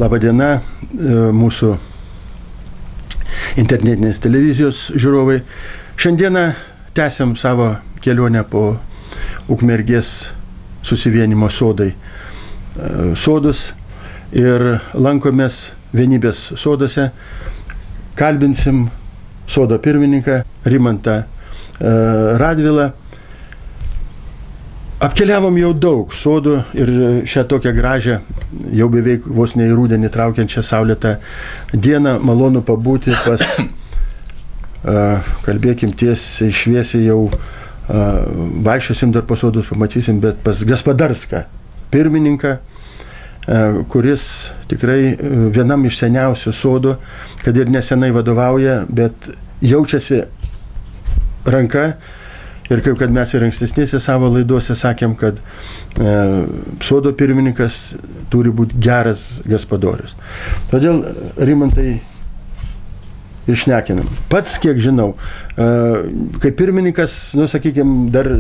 Labadiena, mūsų internetinės televizijos žiūrovai. Šiandieną tęsiam savo kelionę po Ukmergės susivienimo sodus ir lankomės Vienybės soduose. Kalbinsim sodo pirmininką Rimantą Radvilą. Apkeliavom jau daug sodų ir šią tokią gražią, jau beveik vos ne į rudenį traukiančią saulėtą dieną malonu pabūti pas, kalbėkim tiesiai šviesiai jau, vaikščiosim dar po sodus, pamatysim, bet pas Gaspadarską pirmininką, kuris tikrai vienam iš seniausių sodų, kad ir nesenai vadovauja, bet jaučiasi ranka. Ir kaip kad mes ir ankstesnėse savo laidose sakėm, kad sodo pirmininkas turi būti geras gaspadorius. Todėl, Rimantai, išnekinam. Pats, kiek žinau, kaip pirmininkas, sakykime, dar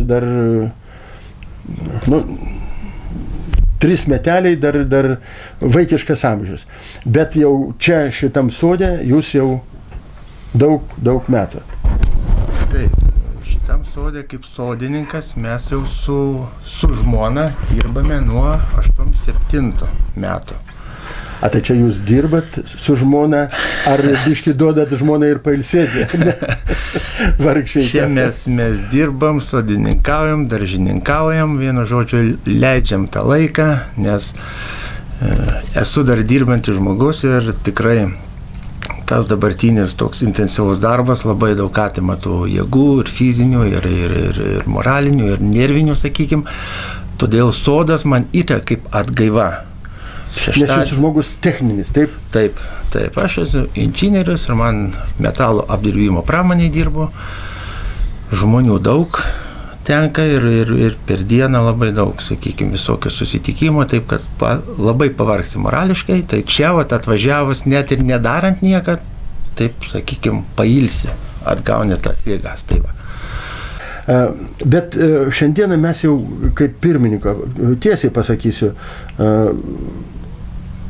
3 meteliai, dar vaikiškas amžius. Bet jau čia šitam sode jūs jau daug metų. Taip. Šitam sode kaip sodininkas mes jau su žmona dirbame nuo 87 metų. A tai čia jūs dirbat su žmona, ar biškį duodat žmonai ir pailsėti? Vargšiai. Čia mes dirbam, sodininkaujam, daržininkaujam, vienu žodžiu leidžiam tą laiką, nes esu dar dirbantis žmogus ir tikrai tas dabartinis toks intensyvus darbas labai daug atima tų jėgų ir fizinių, ir moralinių, ir nervinių, sakykim. Todėl sodas man yra kaip atgaiva. Nes jūs žmogus techninis, taip? Taip. Aš esu inžinierius ir man metalo apdirbimo pramonėje dirbu. Žmonių daug tenka ir per dieną labai daug, sakykime, visokių susitikimų, taip kad labai pavargsti morališkai, tai čia atvažiavus net ir nedarant niekad, taip, sakykime, pailsi, atgauni tas jėgas. Tai va. Bet šiandieną mes jau kaip pirmininko, tiesiai pasakysiu,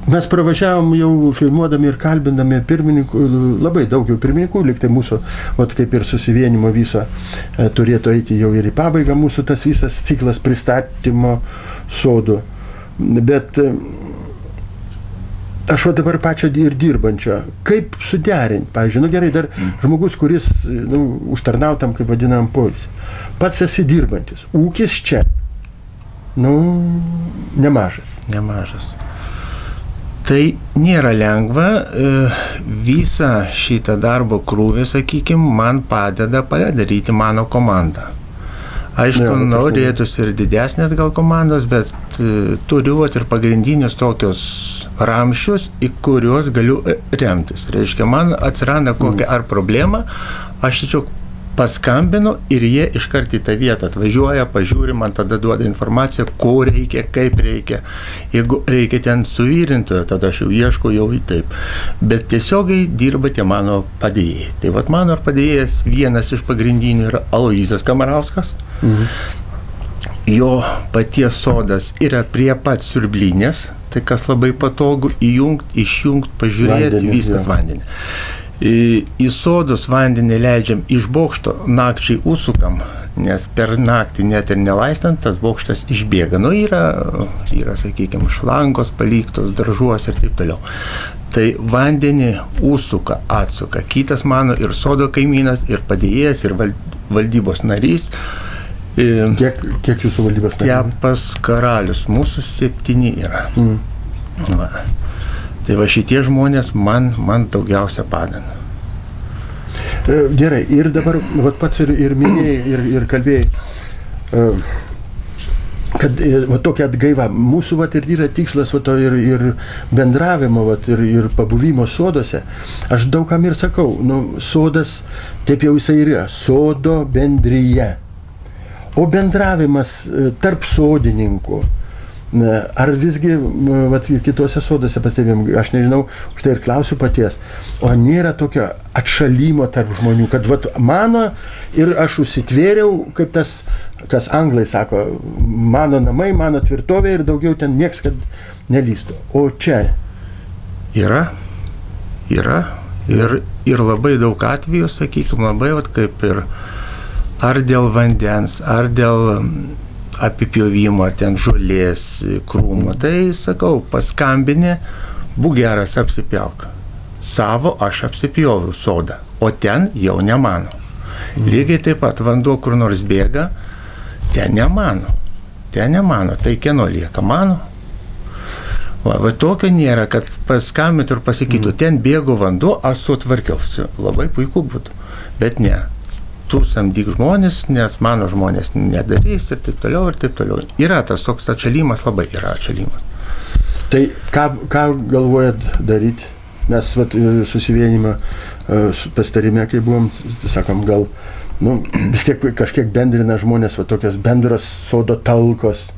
mes pravažiavom jau filmuodami ir kalbindami pirmininkų, labai daug jau pirmininkų, liktai mūsų, kaip ir susivienimo viso, turėtų eiti jau ir į pabaigą mūsų tas visas ciklas pristatymo sodų. Bet aš dabar pačio ir dirbančio, kaip suderinti, pavyzdžiui, gerai, dar žmogus, kuris užtarnautam, kaip vadinam, poilsį. Pats esi dirbantis, ūkis čia, nemažas. Nemažas. Tai nėra lengva, visą šitą darbo krūvį, sakykime, man padeda padaryti mano komanda. Aišku, norėtųsi ir didesnės gal komandos, bet turiu ir pagrindinius tokius ramščius, į kuriuos galiu remtis. Reiškia, man atsiranda kokia ar problema, aš tiesiog paskambinu ir jie iškart į tą vietą atvažiuoja, pažiūri, man tada duoda informaciją, ko reikia, kaip reikia. Jeigu reikia ten suvyrintojo, tada aš jau ieškau jau į taip. Bet tiesiogiai dirba tie mano padėjėjai. Tai mano padėjėjas vienas iš pagrindinių yra Aloyzas Kamarauskas. Jo paties sodas yra prie pat siurblinės, tai kas labai patogu įjungti, išjungti, pažiūrėti, viskas vandenį. Į sodus vandenį leidžiam iš bokšto, nakčiai užsukam, nes per naktį net ir nelaistant, tas bokštas išbėga. Yra, sakykime, šlangos paliktos, daržuos ir taip toliau. Tai vandenį užsuka, atsuka. Kitas mano ir sodo kaimynas, ir padėjėjas, ir valdybos narys. Kiek jūsų valdybos narys? Stepas Karalius, mūsų 7 yra. Tai va šitie žmonės man daugiausia padeda. Gerai, ir dabar pats ir minėjai, ir kalbėjai, kad tokia atgaiva. Mūsų ir yra tikslas ir bendravimo, ir pabuvimo soduose. Aš daugam ir sakau, sodas, taip jau jisai yra, sodo bendryje. O bendravimas tarp sodininkų, ar visgi kitose sodose pastebėjom, aš nežinau, už tai ir klausiu paties, o nėra tokio atšalimo tarp žmonių, kad mano ir aš užsitvėriau, kaip tas, kas anglai sako, mano namai, mano tvirtovė ir daugiau ten nieks, kad nelystų. O čia Yra. Ir labai daug atvejų, sakykime, labai, kaip ir ar dėl vandens, ar dėl apipjovimo, ar ten žolės, krūmo. Tai, sakau, paskambini, būk geras, apsipjauk. Savo aš apsipjoviau sodą, o ten jau ne mano. Lygiai taip pat vanduo kur nors bėga, ten ne mano. Tai kieno lieka? Mano. Va tokio nėra, kad paskambintų ir pasakytų, ten bėgo vanduo, aš sutvarkiausi. Labai puiku būtų. Bet ne. Tu samdyk žmonės, nes mano žmonės nedarys ir taip toliau, ir taip toliau. Yra tas toks atšalimas, labai yra atšalimas. Tai ką galvojat daryti? Mes susivienimą pastarime, kai buvom, sakom, gal vis tiek kažkiek bendrina žmonės, tokios bendros sodo talkos,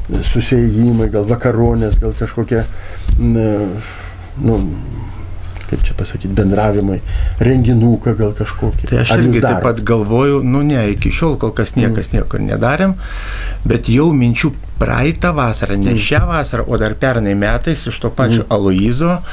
susiėjimai, gal vakaronės, gal kažkokie, kaip čia pasakyti, bendravimai, renginuką gal kažkokį. Tai aš irgi taip pat galvoju, iki šiol kol kas niekas niekur nedarėm, bet jau minčių praeitą vasarą, ne šią vasarą, o dar pernai metais iš to pačio Aloyzo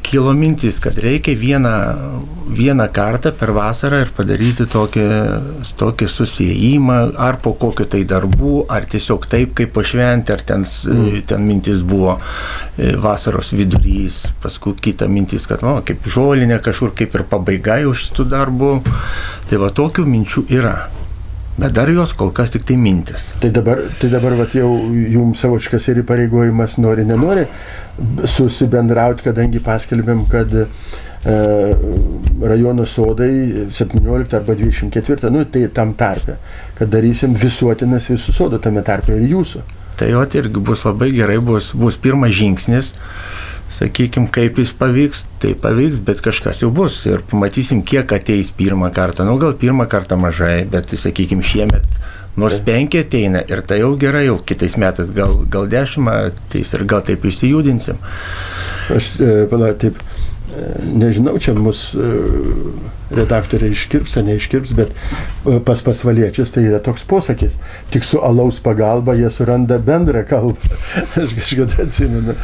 kilo mintis, kad reikia vieną kartą per vasarą ir padaryti tokį susiėjimą, ar po kokio tai darbų, ar tiesiog taip, kaip pašventi, ar ten mintis buvo vasaros vidurys, paskui kita mintis, kad kaip žolinė kažkur, kaip ir pabaiga jau šitų darbų. Tai tokių minčių yra. Bet dar jos kol kas tik tai mintis. Tai dabar jau jums savočias ir įpareigojimas nenori susibendrauti, kadangi paskelbėm, kad rajono sodai 17 arba 24, tai tam tarpe, kad darysim visuotinas visų sodų, tame tarpe ir jūsų. Tai irgi bus labai gerai, bus pirmas žingsnis. Sakykime, kaip jis pavyks, tai pavyks, bet kažkas jau bus ir pamatysim, kiek ateis pirmą kartą. Gal pirmą kartą mažai, bet, sakykime, šiemet nors 5 ateina ir tai jau gerai, jau kitais metais gal 10 ateis ir gal taip išsijudinsim. Aš, taip, nežinau, čia mus redaktoriai iškirps ar neiškirps, bet pas pasvaliečius tai yra toks posakis. Tik su alaus pagalba jie suranda bendrą kalbą. Aš kažkada atsimenu.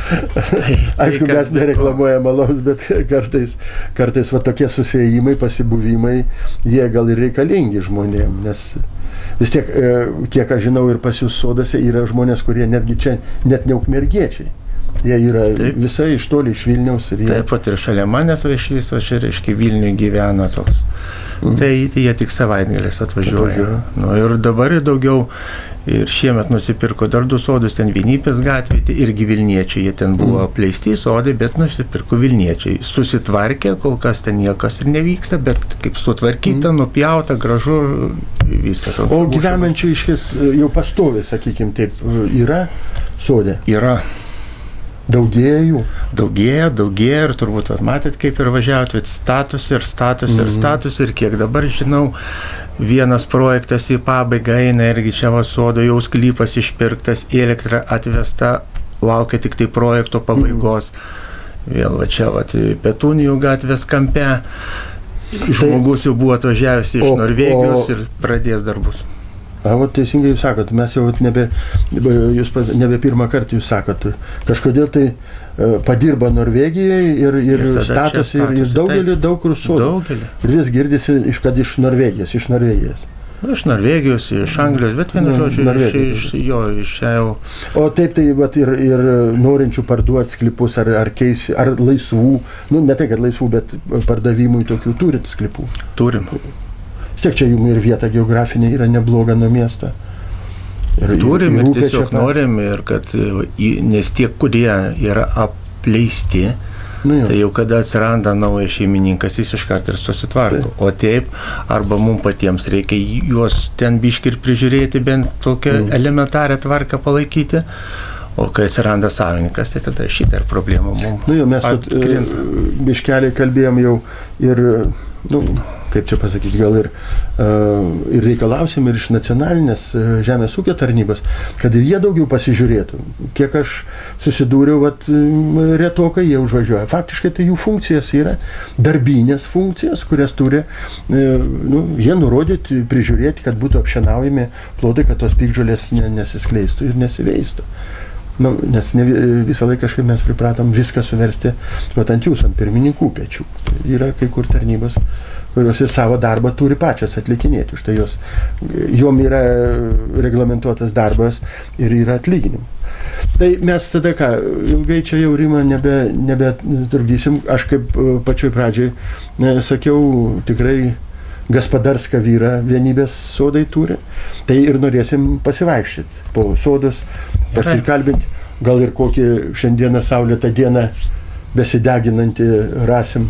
Aišku, mes nereklamuojam alaus, bet kartais tokie susiėjimai, pasibuvimai, jie gal ir reikalingi žmonėm, nes vis tiek, kiek aš žinau, ir pas jūs sodose yra žmonės, kurie netgi čia net ne ukmergiečiai. Jie yra visai iš toli, iš Vilniaus. Taip pat ir šalia manęs iš viso, čia reiškia Vilniuje gyvena toks. Tai jie tik savaitgalės atvažiuoja. Ir dabar daugiau, ir šiemet nusipirko dar 2 sodus, ten Vienipės gatvėje, irgi Vilniečiai, jie ten buvo apleisti sodai, bet nusipirko Vilniečiai. Susitvarkė, kol kas ten niekas ir nevyksta, bet kaip sutvarkyta, nupjauta, gražu, viskas. O gyvenančių išvis jau pastovi, sakykime, taip, yra sodė? Yra. Daugėja jų? Daugėja ir turbūt matėt, kaip ir važiavot, statosi ir kiek dabar žinau, vienas projektas į pabaigą eina irgi čia sodo, jau sklypas išpirktas, elektra atvesta, laukia tik tai projekto pabaigos. Vėl čia Petunijų gatvės kampe, žmogus jau buvo atvažiavęs iš Norvegijos ir pradės darbus. Teisingai jūs sakot, mes jau nebe pirmą kartą jūs sakot, kažkodėl tai padirba Norvegijoje ir statosi ir daugelį daug kur sodų. Ir vis girdisi, kad iš Norvegijos. Iš Norvegijos, iš Anglijos, bet vienu žodžiu iš jau. O taip tai ir norinčių parduoti sklypus ar laisvų, ne tai kad laisvų, bet pardavimui tokių turit sklypų? Turim. Vis tiek čia jums ir vieta geografinė yra nebloga nuo miesto. Turim ir tiesiog norim, ir kad, nes tie, kurie yra apleisti, tai jau kada atsiranda naujas šeimininkas, jis iškart ir susitvarko. O taip, arba mums patiems reikia juos ten biškį ir prižiūrėti, bent tokią elementarią tvarką palaikyti. O kai atsiranda savininkas, tai tada šitą ir problemą mums mes biškeliai kalbėjom jau ir, kaip čia pasakyti, gal ir reikalausim ir iš nacionalinės žemės ūkio tarnybos, kad ir jie daugiau pasižiūrėtų. Kiek aš susidūriau, retokai jie užvažiuoja. Faktiškai tai jų funkcijos yra darbinės funkcijos, kurias turi jie nurodyti, prižiūrėti, kad būtų apšienaujami plotai, kad tos piktžolės nesiskleistų ir nesiveistų. Nu, nes visą laiką kažkaip mes pripratom viską suversti ant jūsų, ant pirmininkų pečių. Yra kai kur tarnybos, kurios ir savo darbą turi pačias atlikinėti. Už tai jom yra reglamentuotas darbas ir yra atlyginimai. Tai mes tada ką, ilgai čia jau Rima nebetrukdysim. Aš kaip pačioj pradžioj sakiau, tikrai gaspadarską vyrą vienybės sodai turi. Tai ir norėsim pasivaikščioti po sodus, pasikalbinti. Gal ir kokį šiandieną saulėtą dieną besideginantį rasim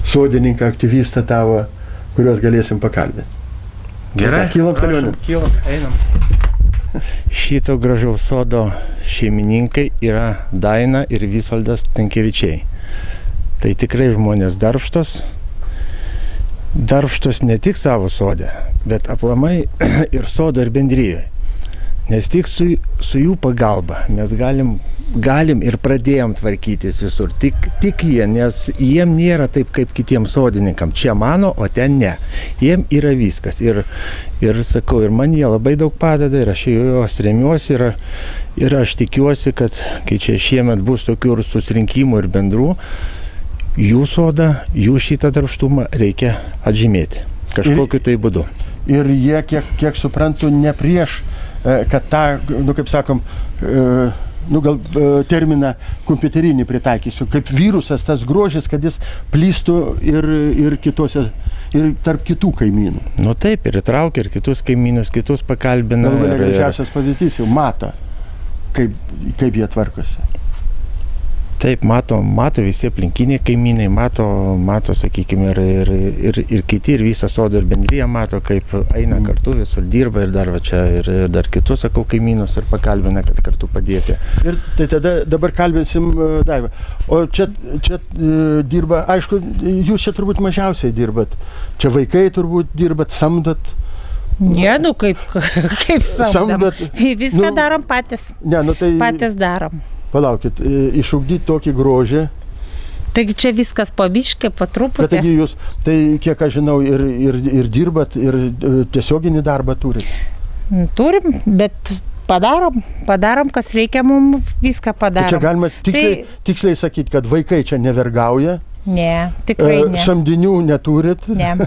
sodininką, aktyvistą tavo, kuriuos galėsim pakalbinti. Gerai, kylam kelionę. Kylam, einam. Šito gražaus sodo šeimininkai yra Daina ir Visvaldas Stankevičiai. Tai tikrai žmonės darbštus ne tik savo sode, bet aplamai ir sodo ir bendrijoje. Nes tik su jų pagalba mes galim ir pradėjom tvarkytis visur. Tik jie, nes jiem nėra taip kaip kitiems sodininkam. Čia mano, o ten ne. Jiem yra viskas. Ir sakau, ir man jie labai daug padeda, ir aš juos remiuosi, ir aš tikiuosi, kad kai čia šiemet bus tokių susirinkimų ir bendrų, jų sodą, jų šitą darbštumą reikia atžymėti. Kažkokiu tai būdu. Ir jie, kiek suprantu, ne prieš, kad tą, kaip sakom, gal terminą kompiuterinį pritaikysiu, kaip virusas tas grožis, kad jis plystų ir kitose, ir tarp kitų kaimynų. Nu taip, ir įtraukia ir kitus kaimynus, kitus pakalbina. Gal gražiausias pavyzdys jau mato, kaip jie tvarkosi. Taip, mato visi aplinkiniai kaimynai, mato, sakykime, ir kiti, ir visą sodą ir bendriją mato, kaip eina kartu, visur dirba, ir dar va čia, ir dar kitus, sakau, kaimynus, ir pakalbina, kad kartu padėti. Ir tai tada dabar kalbėsim Daivą. O čia dirba, aišku, jūs čia turbūt mažiausiai dirbat. Čia vaikai turbūt dirbat, samdot. Ne, kaip samdom. Viską darom patys. Ne, tai patys darom. Palaukit, išugdyti tokį grožį. Taigi čia viskas po biškį, po truputį. Bet taigi jūs, tai kiek aš žinau, ir dirbat, ir tiesioginį darbą turit? Turim, bet padarom, kas reikia, mums viską padarom. Tai čia galima tiksliai sakyti, kad vaikai čia nevergauja? Ne, tikrai ne. Samdinių neturit? Ne.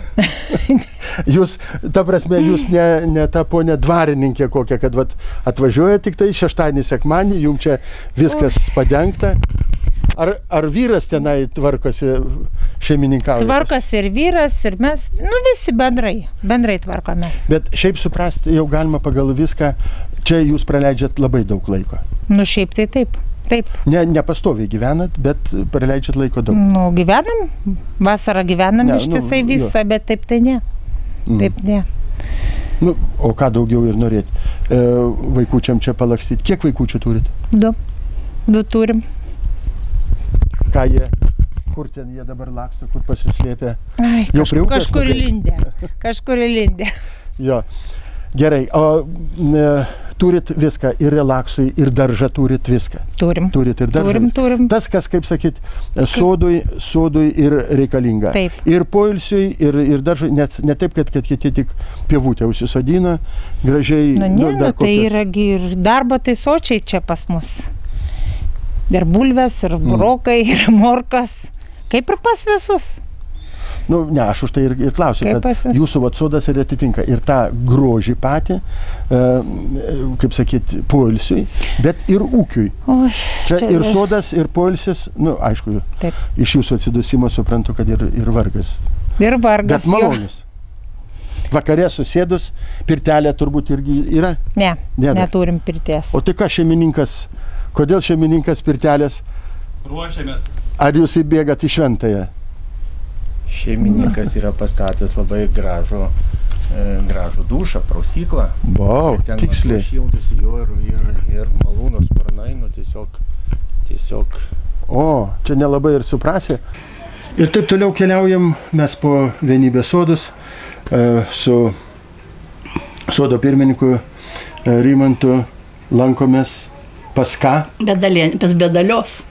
Jūs, ta prasme, jūs ne ta ponė dvarininkė kokia, kad atvažiuoja tik tai šeštadienį, sekmadienį, jums čia viskas padengta. Ar vyras tenai tvarkosi, šeimininkauja? Tvarkosi ir vyras, ir mes, visi bendrai tvarkomės. Bet šiaip suprasti jau galima pagal viską, čia jūs praleidžiat labai daug laiko. Šiaip tai taip. Taip. Ne pastoviai gyvenat, bet praleidžiat laiko daug. Gyvenam, vasarą gyvenam ištisai visą, bet taip tai ne. Taip ne. O ką daugiau ir norėt? Vaikučiam čia palakstyti. Kiek vaikučių turit? 2 turim. Ką kur ten jie dabar laksto, kur pasislėpė? Kažkur įlindę. Jo. Gerai, o turit viską, ir relaksui, ir daržą turit viską. Turim. Turit ir daržą. Turim. Tas, kas, kaip sakyt, sodui ir reikalinga. Taip. Ir poilsiui, ir daržui, ne taip, kad kiti tik pievutę užsisodina, gražiai. Tai yra ir darbo tai sočiai čia pas mus. Ir bulvės, ir burokai, ir morkas. Kaip ir pas visus. Ne, aš už tai ir klausiu, kad jūsų sodas ir atitinka ir tą grožį patį, kaip sakyt, poilsiui, bet ir ūkiui. Čia ir sodas, ir poilsis, aišku, iš jūsų atsidusimo suprantu, kad ir vargas. Ir vargas, bet malonus. Vakarė susėdus, pirtelė turbūt irgi yra? Ne, neturim pirties. O tai ką šeimininkas, kodėl šeimininkas pirtelės? Ruošiamės. Ar jūs įbėgat į šventąją? Šeimininkas yra pastatęs labai gražų dušą, prausyklą. Tiksliai. Ten šildosi jo ir malūno sparnai, tiesiog. O, čia nelabai ir suprasė. Ir taip toliau keliaujam mes po vienybės sodus su sodo pirmininku Rimantu, lankomės pas ką? Pas Bedalios.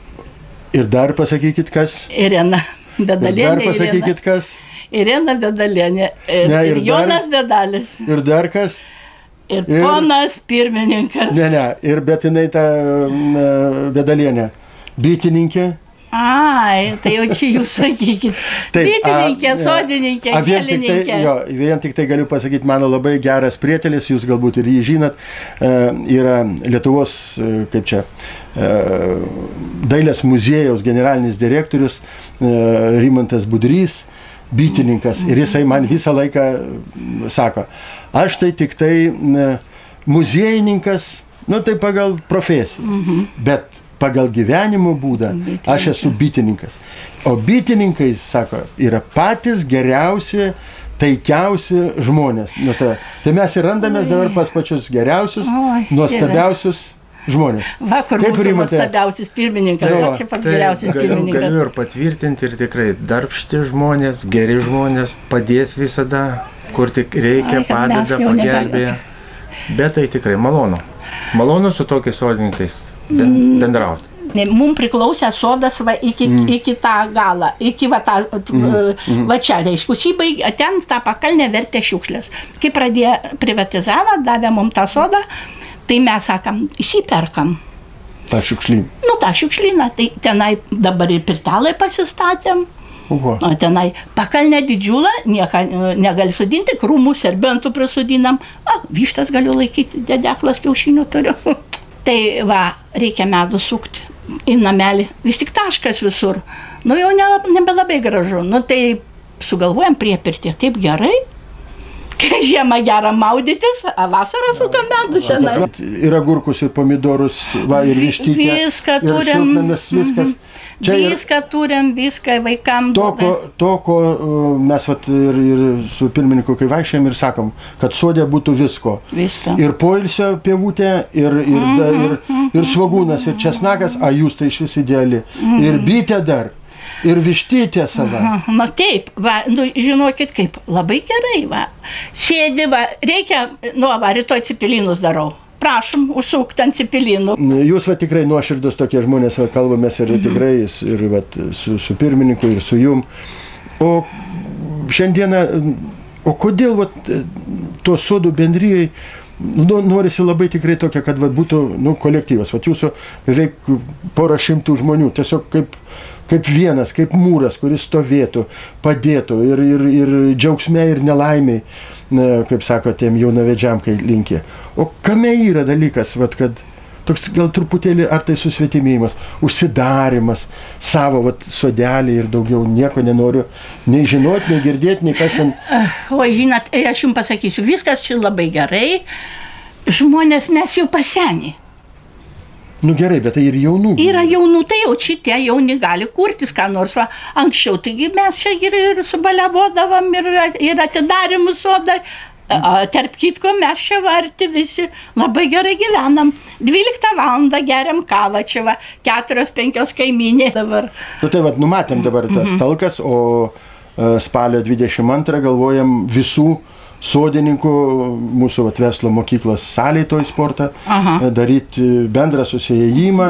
Ir dar pasakykit kas? Irena. Bedalienė, dar pasakykit kas? Irena Bedalienė ir Jonas Bedalis. Ir dar kas? Ir ponas pirmininkas. Ne, ir bet jinai ta Vedalienė, bitininkė. Ai, tai jau čia jūs sakykit. Bitininkė, sodininkė, gėlininkė. Vien tik tai galiu pasakyti, mano labai geras prietelis, jūs galbūt ir jį žinot, yra Lietuvos, kaip čia, Dailės muziejaus generalinis direktorius Rimantas Budrys, bitininkas. Ir jisai man visą laiką sako, aš tai tik tai muziejininkas, nu tai pagal profesiją, bet pagal gyvenimo būdą aš esu bitininkas. O bitininkai, sako, yra patys geriausi, taikiausi žmonės. Tai mes ir randamės dabar pas pačius geriausius, nuostabiausius žmonės. Vakar mūsų nuostabiausias pirmininkas, o čia pats geriausias pirmininkas. Galiu ir patvirtinti, ir tikrai darbšti žmonės, geri žmonės, padės visada, kur tik reikia, padeda, pagelbėja. Bet tai tikrai malonu. Malonu su tokiais sodininkais bendrauti. Mums priklausė sodas iki tą galą, iki va čia, reiškia, užsibaigė, ten tą pakalnę vertė šiukšlės. Kai pradėjo privatizavą, davė mums tą sodą, tai mes sakam, įsiperkam. tą šiukšlyną. Nu, tą šiukšlyną, tai tenai dabar ir pirtelai pasistatėm. O tenai pakalnė didžiulą, nieko negali sudinti, krūmų, serbentų prisudinam. Vištas galiu laikyti, dedeklas kiaušinių turiu. Tai va, reikia medų sukti į namelį. Vis tik taškas visur. Nu, jau nebelabai gražu. Nu, tai sugalvojam priepirtį. Taip gerai. Žiemą gerą maudytis, vasarą sukam medų tenai. Ir agurkus, ir pomidorus, va, ir vištytę. Viską turim. Viskas. Viską turim, viską vaikam. To, ko mes vat, ir su pirmininku kai vaikščiam ir sakom, kad sodė būtų visko. Viską. Ir poilsio pievutė, ir svogūnas, ir česnakas, a jūs tai iš vis ideali. Ir bitė dar. Ir vištytė sava. Na taip, va, nu, žinokit kaip, labai gerai, va. Sėdi, va, reikia, nu, va, rytoj cepelinus darau. Prašom, užsukti ant cepelinų. Jūs va tikrai nuoširdus tokie žmonės, va, kalbamės ir tikrai ir, va, su pirmininku, ir su jum. O šiandieną, o kodėl va, to sodų bendrijai norisi labai tikrai tokia, kad va, būtų nu, kolektyvas. Va, jūsų beveik 100 žmonių, tiesiog kaip vienas, kaip mūras, kuris stovėtų, padėtų ir džiaugsme, ir nelaimiai, kaip sako, tiem jaunavedžiam, kai linkė. O kame yra dalykas, vat, kad toks gal truputėlį, ar tai susvetimėjimas, užsidarimas savo vat, sodelį ir daugiau nieko nenoriu nei žinoti, nei girdėti, nei kas ten. O, žinot, aš jums pasakysiu, viskas čia labai gerai, žmonės mes jau pasenį. Nu gerai, bet tai ir jaunų. Yra jaunų, tai jau šitie jauni gali kurtis, ką nors. Va, anksčiau, taigi mes čia ir subaliavodavom, ir atidarimų sodai. Tarp kitko, mes čia varti visi labai gerai gyvenam. 12 valandą geriam kavą čia, va, 4-5 kaimynė dabar. Nu tai va, numatėm dabar tas talkas, o spalio 22 galvojam visų sodininkų, mūsų verslo mokyklos salėj toj sportą, daryti bendrą susijėjimą,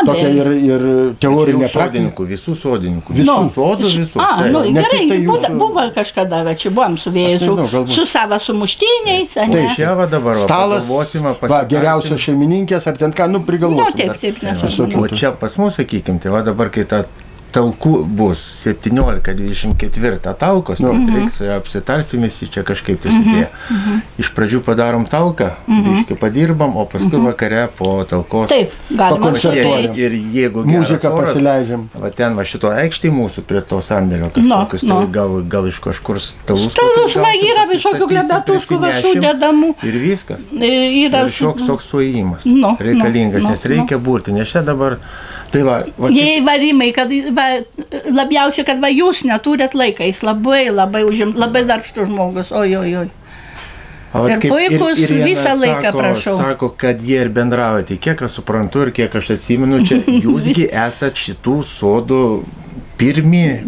tokią ir teorinę praktiką. Visų sodininkų. Visų sodų, visų. Nu, gerai, buvo kažkada, va, čia buvom su vėju, su savo sumuštiniais. Tai čia va dabar, stalas, va, geriausios šeimininkės, ar ten ką, nu, prigalvosim. Taip. O čia pas mus, sakykim, tai va dabar, kai ta talkų bus 17-24 talkos, tai reiks apsitarsimis čia kažkaip tai sudėję. Iš pradžių padarom talką, biškį padirbam, o paskui vakare po talkos. Taip, galima pakoncertuojam. Ir jeigu muziką pasileidžiam. Va ten va šito aikštį mūsų prie to sandėlio, kažkokius, tai gal iš kažkur stalus. Stalus, va, yra visokių klebetuškų sudedamų. Ir viskas. Ir šioks toks suėjimas reikalingas, nes reikia būti, nes čia dabar. Tai va, jei varimai, kad va, labiausiai, kad va, jūs neturėt laiką, jis labai labai darbštus žmogus, oj. Ir puikus visą laiką, prašau. Sako, kad jie ir bendraujate, kiek aš suprantu ir kiek aš atsimenu, čia jūsgi esat šitų sodų pirmi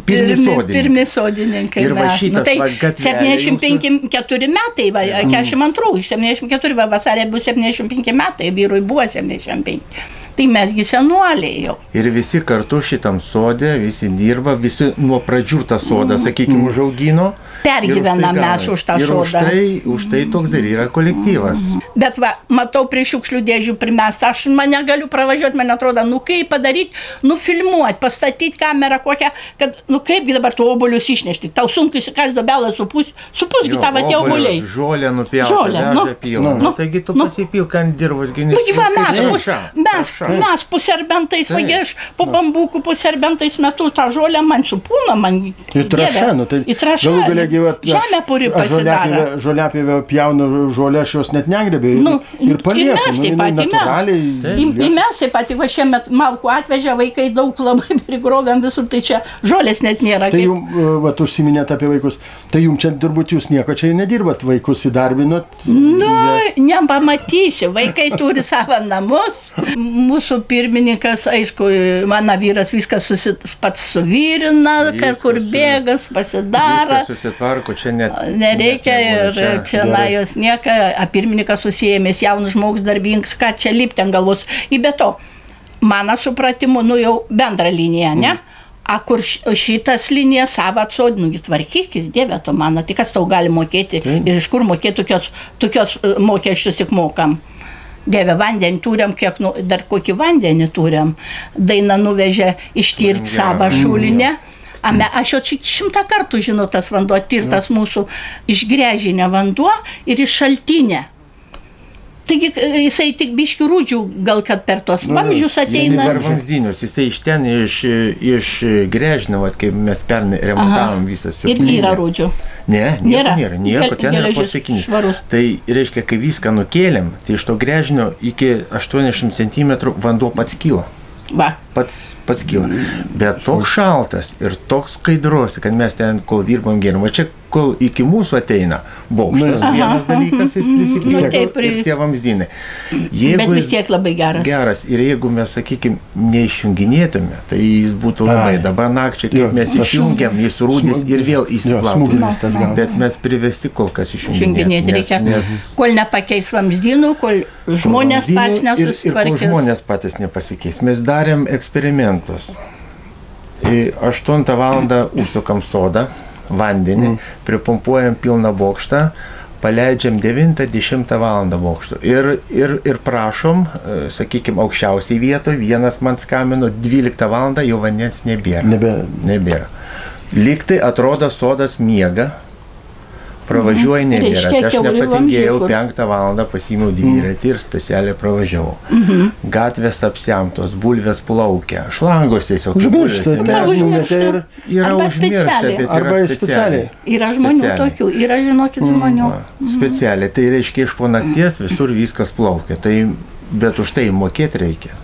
sodininkai. Ir va šitas, tai 74 metai, va, 74, va, vasarė bus 75 metai, vyrui buvo 75. Tai mesgi senuoliai jau. Ir visi kartu šitam sode, visi dirba, visi nuo pradžių tą sodą, sakykime, užaugino. pergyvenam mes už tą sodą. Ir už tai toks dar yra kolektyvas. Bet va, matau prie šiukšlių dėžių primesta, aš negaliu pravažiuoti, man atrodo, nu kaip padaryti, nufilmuoti, pastatyti kamerą kokią, kad, nu kaipgi dabar tu obuolius išnešti, tau sunku įsikalt dobelą supusgi tavo tie obuoliai. Žolę nupjauti, vežą pilną. Taigi tu pasipilk ant dirvos gynis. Mes puserbentais, aš po bambukų puserbentais metu tą žolę man supūna, man į trašą, nu tai galų galia gyvat, žemė puri pasidaro. Žoliapjovę pjaunu žolę, aš jos net negrėbėjau ir palieku, natūraliai. Mes taip pat, va šiemet malkų atvežė, vaikai daug labai prigrovėm visur, tai čia žolės net nėra. Tai jums, va, užsiminėt apie vaikus, tai jums čia turbūt jūs nieko čia nedirbat, vaikus įdarbinot? Nu, nepamatysi, vaikai turi savo namus. Mūsų pirmininkas, aišku, mano vyras viskas pats suvyrina, kur bėgas, pasidaro. Viskas susitvarko, čia net nereikia ir čia na jos nieka, pirmininkas susijėmės, jaunas žmogus darbingas, ką čia lipti ant galvos. Į be to, mano supratimu, nu jau bendra linija, ne? A kur šitas linija savo atsodinų, tvarkykis, Dieve, to mano, tai kas tau gali mokėti ir iš kur mokėti tokios mokesčius tik mokam. Dieve, vandenį turim, kiek, dar kokį vandenį turim. Daina nuvežė ištirti savo šulinę. Aš jau 100 kartų žinau, tas vanduo tirtas mūsų iš gręžinio vanduo ir iš šaltinė. Taigi jisai tik biškių rūdžių, gal kad per tos vamzdžius ateina. Per vamzdinius, jisai iš ten, iš gręžinio, kaip mes pernai remontavom visas. Ir yra rūdžių? Ne, nieko, ten yra plastikinis. Tai reiškia, kai viską nukėlėm, tai iš to gręžinio iki 80 cm vanduo pats kyla. Va. Pats kyla. Bet toks šaltas ir toks skaidrus, kad mes ten, kol dirbam gerim, va čia, kol iki mūsų ateina bokštas, vienas dalykas, jis prisipilė ir tie vamzdynai. Bet vis tiek labai geras. Geras. Ir jeigu mes, sakykime, neišjunginėtume, tai jis būtų labai. Dabar nakčiai, kaip mes išjungiam, jis rūdys ir vėl įsiplautų. Bet mes privesti kol kas išjunginėti reikia. Kol nepakeis vamzdynų, kol žmonės patys nesusitvarkės. Ir kol žmonės patys nepasikeis. Mes darėm eksperimentus. 8 valandą užsukam sodą, vandenį, pripumpuojam pilną bokštą, paleidžiam 9-10 valandą bokštų. Ir prašom, sakykime, aukščiausiai vietoj, vienas man skambino, 12 valandą jau vandens nebėra. Lyg tai atrodo sodas miega, pravažiuoja nebėra. Tai aš nepatingėjau 5 valandą, pasiėmiau dviratį ir specialiai pravažiavau. Gatvės apsemtos, bulvės plaukia, šlangos tiesiog. Užmiršta, yra užmiršta, bet yra specialiai. Yra žmonių tokių, yra žinokit žmonių. Specialiai, tai reiškia iš po nakties visur viskas plaukia, bet už tai mokėti reikia.